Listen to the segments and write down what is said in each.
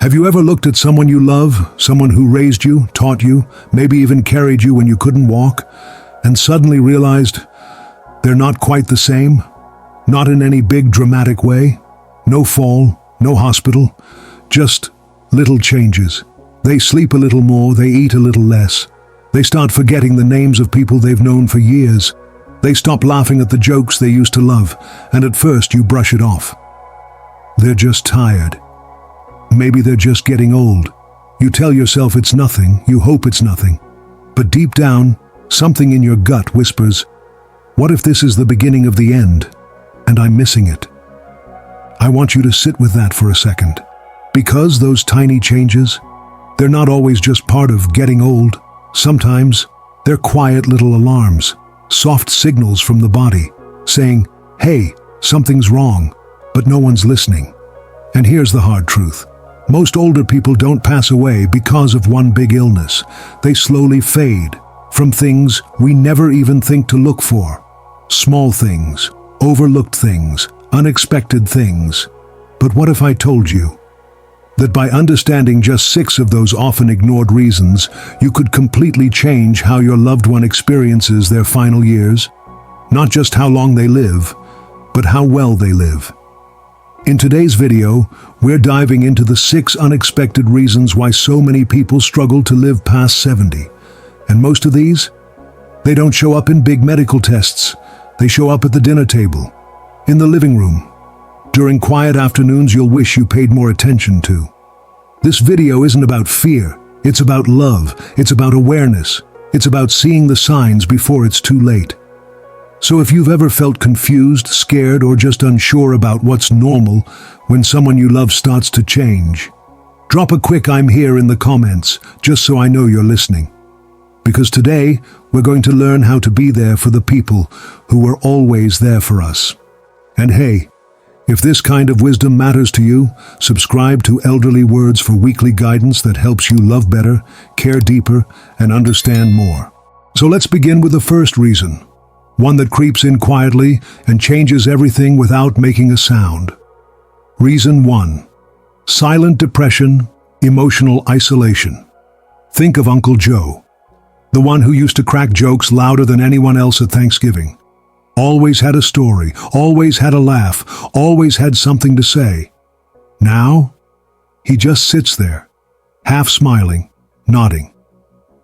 Have you ever looked at someone you love, someone who raised you, taught you, maybe even carried you when you couldn't walk, and suddenly realized they're not quite the same? Not in any big dramatic way. No fall, no hospital, just little changes. They sleep a little more, they eat a little less. They start forgetting the names of people they've known for years. They stop laughing at the jokes they used to love, and at first you brush it off. They're just tired. Maybe they're just getting old. You tell yourself it's nothing, you hope it's nothing. But deep down, something in your gut whispers, what if this is the beginning of the end, and I'm missing it? I want you to sit with that for a second. Because those tiny changes, they're not always just part of getting old. Sometimes, they're quiet little alarms, soft signals from the body, saying, hey, something's wrong, but no one's listening. And here's the hard truth. Most older people don't pass away because of one big illness. They slowly fade from things we never even think to look for. Small things, overlooked things, unexpected things. But what if I told you that by understanding just 6 of those often ignored reasons, you could completely change how your loved one experiences their final years? Not just how long they live, but how well they live. In today's video, we're diving into the 6 unexpected reasons why so many people struggle to live past 70. And most of these, they don't show up in big medical tests. They show up at the dinner table, in the living room, during quiet afternoons you'll wish you paid more attention to. This video isn't about fear, it's about love, it's about awareness, it's about seeing the signs before it's too late. So if you've ever felt confused, scared, or just unsure about what's normal when someone you love starts to change, drop a quick "I'm here" in the comments, just so I know you're listening. Because today, we're going to learn how to be there for the people who were always there for us. And hey, if this kind of wisdom matters to you, subscribe to Elderly Words for weekly guidance that helps you love better, care deeper, and understand more. So let's begin with the first reason. One that creeps in quietly and changes everything without making a sound. Reason 1. Silent depression, emotional isolation. Think of Uncle Joe, the one who used to crack jokes louder than anyone else at Thanksgiving. Always had a story, always had a laugh, always had something to say. Now, he just sits there, half smiling, nodding.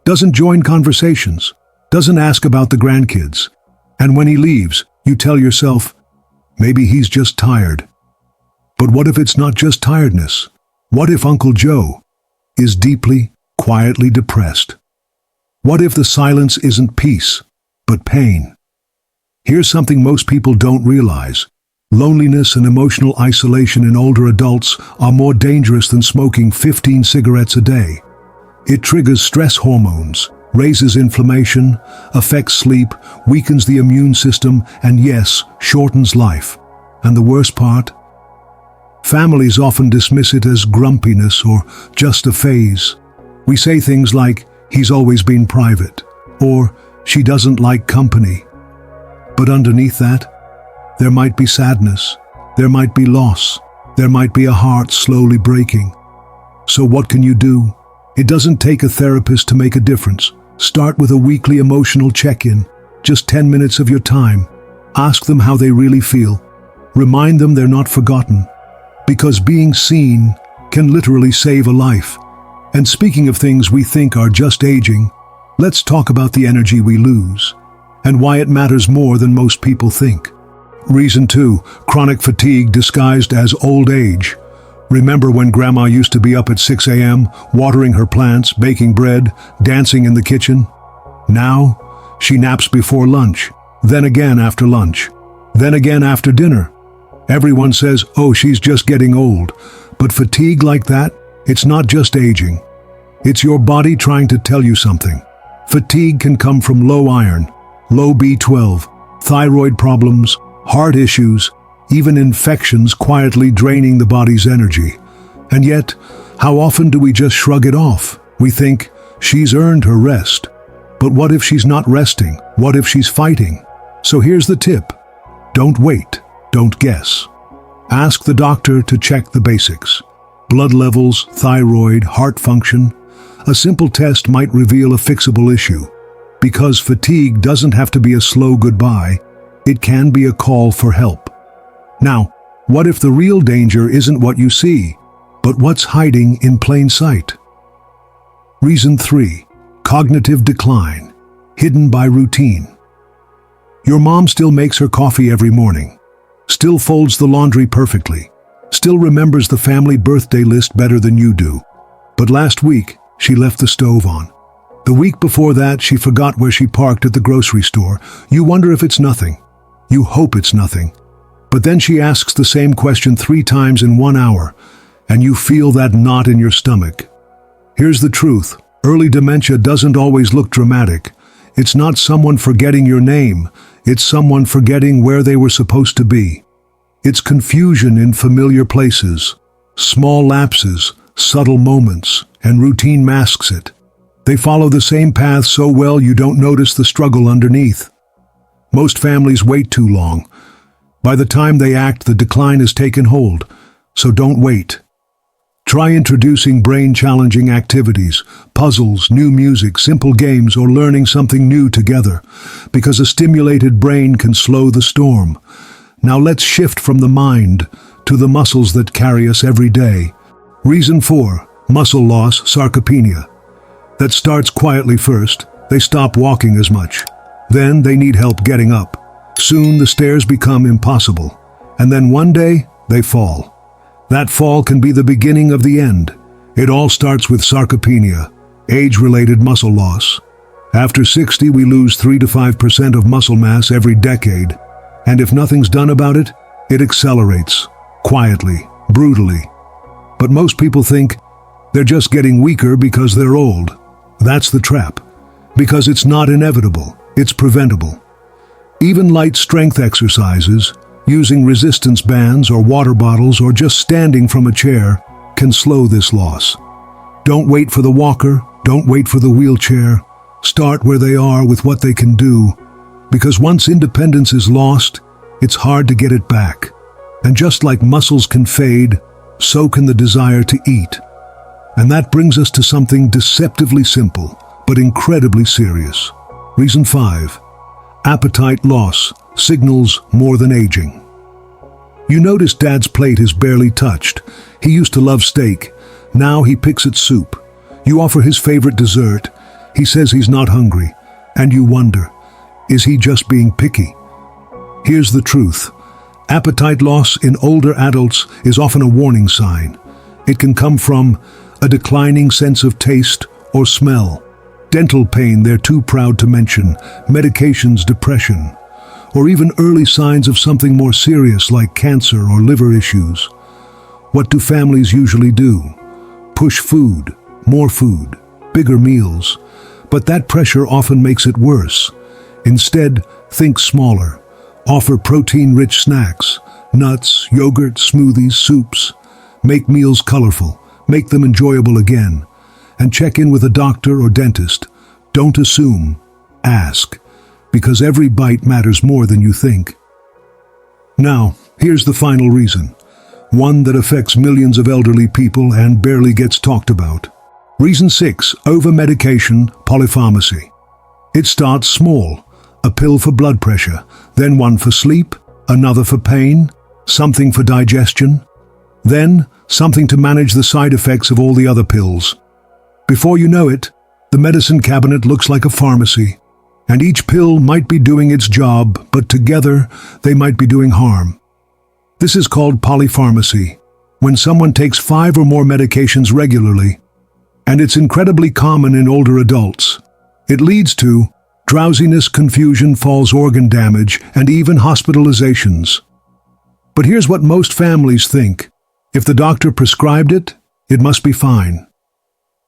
Doesn't join conversations, doesn't ask about the grandkids. And when he leaves, you tell yourself, maybe he's just tired. But what if it's not just tiredness? What if Uncle Joe is deeply, quietly depressed? What if the silence isn't peace, but pain? Here's something most people don't realize. Loneliness and emotional isolation in older adults are more dangerous than smoking 15 cigarettes a day. It triggers stress hormones, raises inflammation, affects sleep, weakens the immune system, and yes, shortens life. And the worst part? Families often dismiss it as grumpiness or just a phase. We say things like, he's always been private, or she doesn't like company. But underneath that, there might be sadness, there might be loss, there might be a heart slowly breaking. So what can you do? It doesn't take a therapist to make a difference. Start with a weekly emotional check-in, just 10 minutes of your time. Ask them how they really feel. Remind them they're not forgotten. Because being seen can literally save a life. And speaking of things we think are just aging, let's talk about the energy we lose, and why it matters more than most people think. Reason 2, chronic fatigue disguised as old age. Remember when Grandma used to be up at 6 a.m., watering her plants, baking bread, dancing in the kitchen? Now, she naps before lunch, then again after lunch, then again after dinner. Everyone says, oh, she's just getting old. But fatigue like that, it's not just aging. It's your body trying to tell you something. Fatigue can come from low iron, low B12, thyroid problems, heart issues, even infections quietly draining the body's energy. And yet, how often do we just shrug it off? We think, she's earned her rest. But what if she's not resting? What if she's fighting? So here's the tip. Don't wait. Don't guess. Ask the doctor to check the basics. blood levels, thyroid, heart function. A simple test might reveal a fixable issue. Because fatigue doesn't have to be a slow goodbye, it can be a call for help. Now, what if the real danger isn't what you see, but what's hiding in plain sight? Reason 3. Cognitive decline, hidden by routine. Your mom still makes her coffee every morning, still folds the laundry perfectly, still remembers the family birthday list better than you do. But last week, she left the stove on. The week before that, she forgot where she parked at the grocery store. You wonder if it's nothing. You hope it's nothing. But then she asks the same question 3 times in 1 hour, and you feel that knot in your stomach. Here's the truth. Early dementia doesn't always look dramatic. It's not someone forgetting your name. It's someone forgetting where they were supposed to be. It's confusion in familiar places, small lapses, subtle moments, and routine masks it. They follow the same path so well you don't notice the struggle underneath. Most families wait too long. By the time they act, the decline has taken hold, so don't wait. Try introducing brain-challenging activities, puzzles, new music, simple games, or learning something new together, because a stimulated brain can slow the storm. Now let's shift from the mind to the muscles that carry us every day. Reason 4. Muscle loss, sarcopenia. That starts quietly first. They stop walking as much. Then they need help getting up. Soon the stairs become impossible. And then one day, they fall. That fall can be the beginning of the end. It all starts with sarcopenia, age-related muscle loss. After 60, we lose 3 to 5% of muscle mass every decade. And if nothing's done about it, it accelerates, quietly, brutally. But most people think they're just getting weaker because they're old. That's the trap. Because it's not inevitable, it's preventable. Even light strength exercises, using resistance bands or water bottles or just standing from a chair, can slow this loss. Don't wait for the walker, don't wait for the wheelchair. Start where they are with what they can do. Because once independence is lost, it's hard to get it back. And just like muscles can fade, so can the desire to eat. And that brings us to something deceptively simple, but incredibly serious. Reason 5. Appetite loss signals more than aging. You notice Dad's plate is barely touched. He used to love steak. Now he picks at soup. You offer his favorite dessert. He says he's not hungry. And you wonder, is he just being picky? Here's the truth. Appetite loss in older adults is often a warning sign. It can come from a declining sense of taste or smell, dental pain they're too proud to mention, medications, depression, or even early signs of something more serious like cancer or liver issues. What do families usually do? Push food, more food, bigger meals. But that pressure often makes it worse. Instead, think smaller. Offer protein-rich snacks, nuts, yogurt, smoothies, soups. Make meals colorful. Make them enjoyable again. And check in with a doctor or dentist. Don't assume. Ask. Because every bite matters more than you think. Now, here's the final reason. One that affects millions of elderly people and barely gets talked about. Reason 6. Over-medication, polypharmacy. It starts small. A pill for blood pressure, then one for sleep, another for pain, something for digestion, then something to manage the side effects of all the other pills. Before you know it, the medicine cabinet looks like a pharmacy, and each pill might be doing its job, but together they might be doing harm. This is called polypharmacy, when someone takes 5 or more medications regularly, and it's incredibly common in older adults. It leads to drowsiness, confusion, falls organ damage, and even hospitalizations. But here's what most families think. If the doctor prescribed it, it must be fine.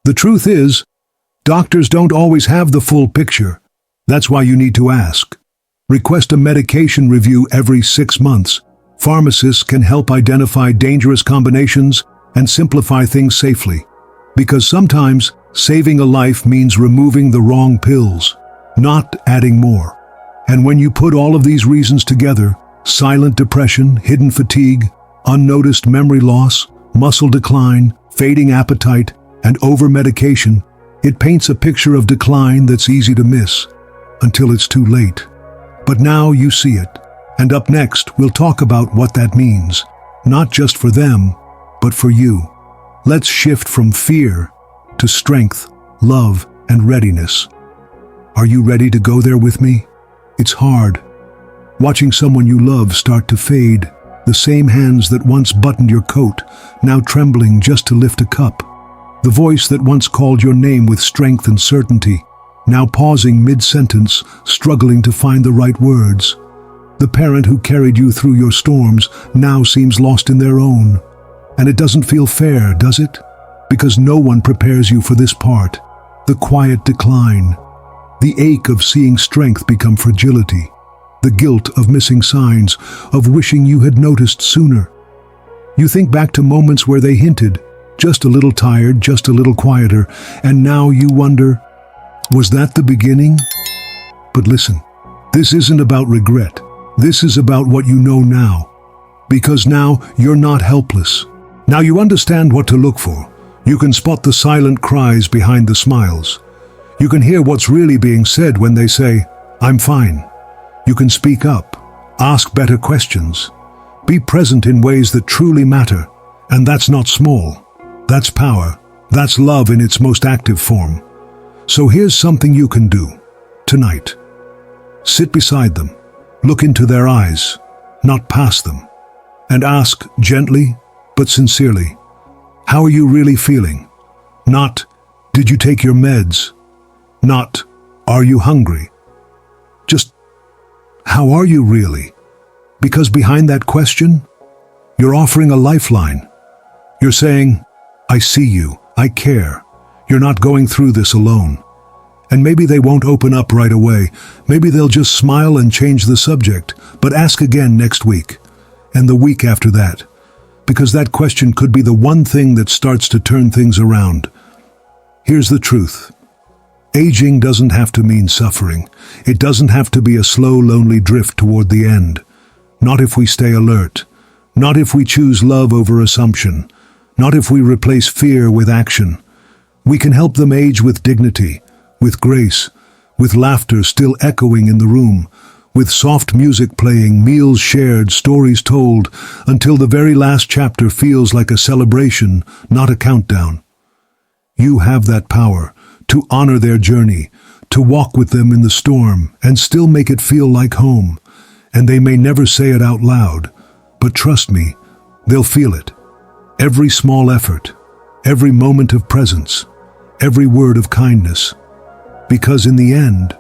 The truth is, doctors don't always have the full picture. That's why you need to ask. Request a medication review every 6 months. Pharmacists can help identify dangerous combinations and simplify things safely. Because sometimes, saving a life means removing the wrong pills, not adding more. And when you put all of these reasons together, silent depression, hidden fatigue, unnoticed memory loss, muscle decline, fading appetite, and over-medication, it paints a picture of decline that's easy to miss until it's too late. But now you see it. And up next, we'll talk about what that means, not just for them, but for you. Let's shift from fear to strength, love, and readiness. Are you ready to go there with me? It's hard. Watching someone you love start to fade, the same hands that once buttoned your coat, now trembling just to lift a cup. The voice that once called your name with strength and certainty, now pausing mid-sentence, struggling to find the right words. The parent who carried you through your storms now seems lost in their own. And it doesn't feel fair, does it? Because no one prepares you for this part, the quiet decline, the ache of seeing strength become fragility, the guilt of missing signs, of wishing you had noticed sooner. You think back to moments where they hinted, just a little tired, just a little quieter, and now you wonder, was that the beginning? But listen, this isn't about regret. This is about what you know now. Because now you're not helpless. Now you understand what to look for. You can spot the silent cries behind the smiles. You can hear what's really being said when they say, "I'm fine." You can speak up, ask better questions, be present in ways that truly matter. And that's not small. That's power. That's love in its most active form. So here's something you can do tonight. Sit beside them, look into their eyes, not past them, and ask gently but sincerely, how are you really feeling? Not, did you take your meds? Not, are you hungry? Just, how are you really? Because behind that question, you're offering a lifeline. You're saying, I see you, I care. You're not going through this alone. And maybe they won't open up right away. Maybe they'll just smile and change the subject, but ask again next week, and the week after that. Because that question could be the one thing that starts to turn things around. Here's the truth. Aging doesn't have to mean suffering. It doesn't have to be a slow, lonely drift toward the end. Not if we stay alert. Not if we choose love over assumption. Not if we replace fear with action. We can help them age with dignity, with grace, with laughter still echoing in the room, with soft music playing, meals shared, stories told, until the very last chapter feels like a celebration, not a countdown. You have that power to honor their journey, to walk with them in the storm, and still make it feel like home. And they may never say it out loud, but trust me, they'll feel it. Every small effort, every moment of presence, every word of kindness. Because in the end,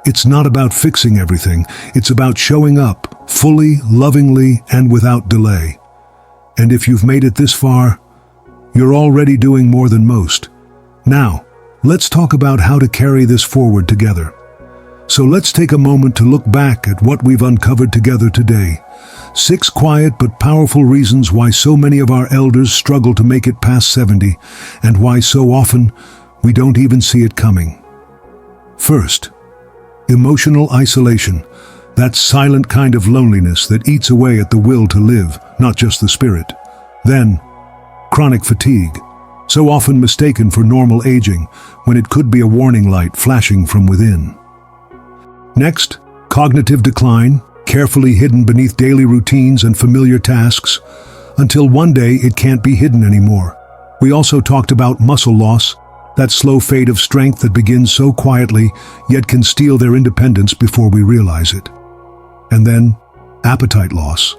it's not about fixing everything, it's about showing up, fully, lovingly, and without delay. And if you've made it this far, you're already doing more than most. Now, let's talk about how to carry this forward together. So let's take a moment to look back at what we've uncovered together today. 6 quiet but powerful reasons why so many of our elders struggle to make it past 70, and why so often we don't even see it coming. First, emotional isolation, that silent kind of loneliness that eats away at the will to live, not just the spirit. Then, chronic fatigue, so often mistaken for normal aging when it could be a warning light flashing from within. Next, cognitive decline, carefully hidden beneath daily routines and familiar tasks, until one day it can't be hidden anymore. We also talked about muscle loss, that slow fade of strength that begins so quietly, yet can steal their independence before we realize it. And then, appetite loss.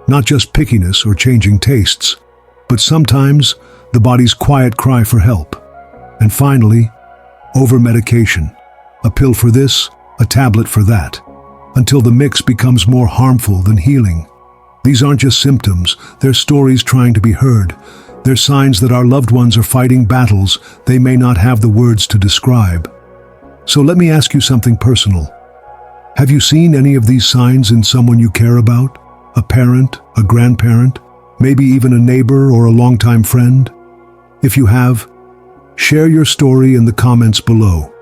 Not just pickiness or changing tastes, but sometimes the body's quiet cry for help. And finally, over-medication. A pill for this, a tablet for that, until the mix becomes more harmful than healing. These aren't just symptoms, they're stories trying to be heard. They're signs that our loved ones are fighting battles they may not have the words to describe. So let me ask you something personal. Have you seen any of these signs in someone you care about? A parent, a grandparent, maybe even a neighbor or a longtime friend? If you have, share your story in the comments below.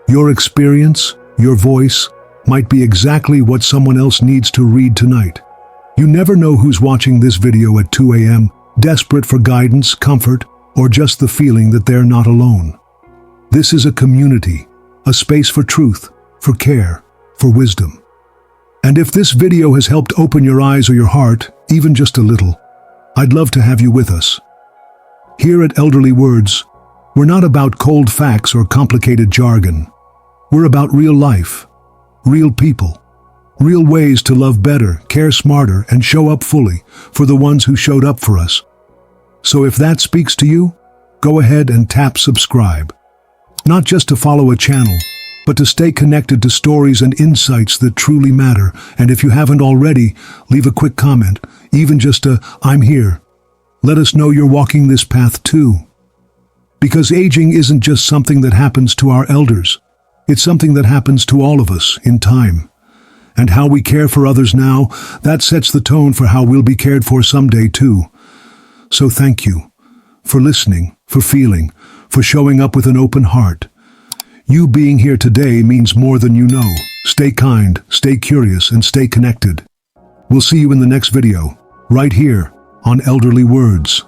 Your experience, your voice, might be exactly what someone else needs to read tonight. You never know who's watching this video at 2 a.m. desperate for guidance, comfort, or just the feeling that they're not alone. This is a community, a space for truth, for care, for wisdom. And if this video has helped open your eyes or your heart, even just a little, I'd love to have you with us. Here at Elderly Words, we're not about cold facts or complicated jargon. We're about real life, real people, real ways to love better, care smarter, and show up fully for the ones who showed up for us. So if that speaks to you, go ahead and tap subscribe. Not just to follow a channel, but to stay connected to stories and insights that truly matter. And if you haven't already, leave a quick comment, even just a "I'm here." Let us know you're walking this path too. Because aging isn't just something that happens to our elders. It's something that happens to all of us in time. And how we care for others now, that sets the tone for how we'll be cared for someday too. So thank you for listening, for feeling, for showing up with an open heart. You being here today means more than you know. Stay kind, stay curious, and stay connected. We'll see you in the next video, right here on Elderly Words.